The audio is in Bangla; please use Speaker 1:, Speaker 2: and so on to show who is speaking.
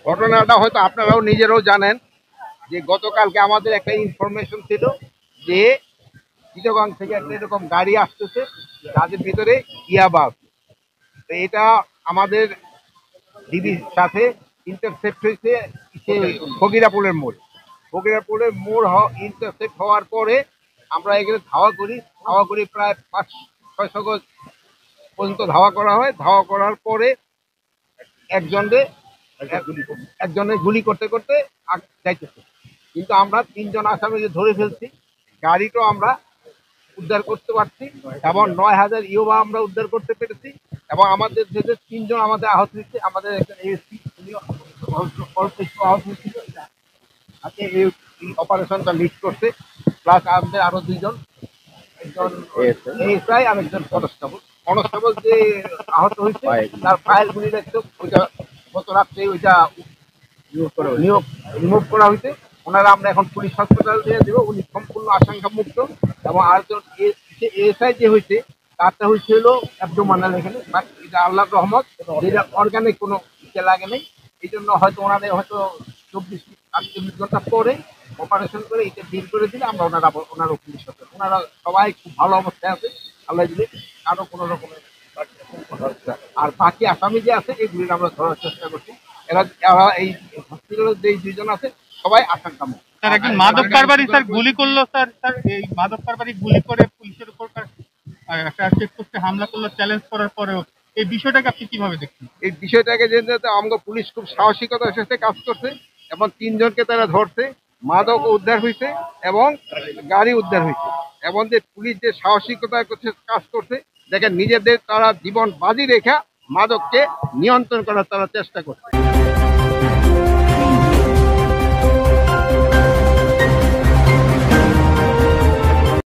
Speaker 1: ঘটনাটা হয়তো আপনারাও নিজেরাও জানেন যে গতকালকে আমাদের একটা ইনফরমেশন ছিল যে চিটাগং থেকে একটা এরকম গাড়ি আসতেছে যাদের ভিতরে ইয়াবা আছে। তো এটা আমাদের ডিবির সাথে ইন্টারসেপ্ট হয়েছে ফকিরাপুরের মোড়। ফকিরাপুরের মোড় ইন্টারসেপ্ট হওয়ার পরে আমরা এখানে ধাওয়া করি প্রায় 500-600 গজ পর্যন্ত ধাওয়া করা হয়। ধাওয়া করার পরে একজনের গুলি করতে করতে যাইতেছে, কিন্তু আমরা 3জন আসামিকে ধরে ফেলছি। গাড়িটাও আমরা উদ্ধার করতে পারছি এবং 9000 ইউবা আমরা উদ্ধার করতে পেরেছি। এবং আমাদের যে 3জন আমাদের আহত হয়েছে, আমাদের একজন এএসপি অল্প একটু আহত হয়েছিল, আজকে এই অপারেশনটা লিড করছে। প্লাস আমাদের আরো 2জন, একজন এএসআই আর একজন কনস্টেবল যে আহত হয়েছে তার ফাইল গুলি দেখতো, ওইটা গত রাত্রে ওইটা রিমুভ করা হয়েছে। ওনারা আমরা এখন পুলিশ হসপিটাল দিয়ে দেবো, উনি সম্পূর্ণ আশঙ্কা মুক্ত। এবং আরেকজন এএসআই যে হয়েছে তারটা হয়েছে হলো অ্যাবডোমিনাল এখানে, বাট এটা আল্লাহর রহমত, যেটা অর্গানিক কোনো লাগে নেই। এই জন্য হয়তো ওনাদের হয়তো 24-48 ঘন্টা পরে অপারেশন করে এটা ডিল করে দিলে আমরা ওনারা পুলিশ হতে, ওনারা সবাই খুব ভালো অবস্থায় আছে আল্লাহ দিলে, কারো কোনো রকমের। আর বাকি আসামি যে আছে এগুলি আমরা ধরার চেষ্টা করছি। এরা এই হসপিটালের যে 2জন আছে সবাই আশঙ্কা মুক্ত।
Speaker 2: স্যার, একজন মাদক কারবারি স্যার গুলি করলো স্যার, এই মাদক কারবারি গুলি করে পুলিশের উপর একটা চেকপোস্টে হামলা করলো চ্যালেঞ্জ করার পরেও, এই বিষয়টাকে আপনি কিভাবে দেখছেন?
Speaker 1: এই বিষয়টাকে যে আমাদের পুলিশ খুব সাহসিকতার সাথে কাজ করছে এবং 3জনকে তারা ধরছে, মাদক উদ্ধার হয়েছে এবং গাড়ি উদ্ধার হয়েছে। এবং যে পুলিশ যে সাহসিকতার কাজ করছে, দেখেন নিজেদের তারা জীবন বাজি রেখে মাদককে নিয়ন্ত্রণ করার তারা চেষ্টা করছে।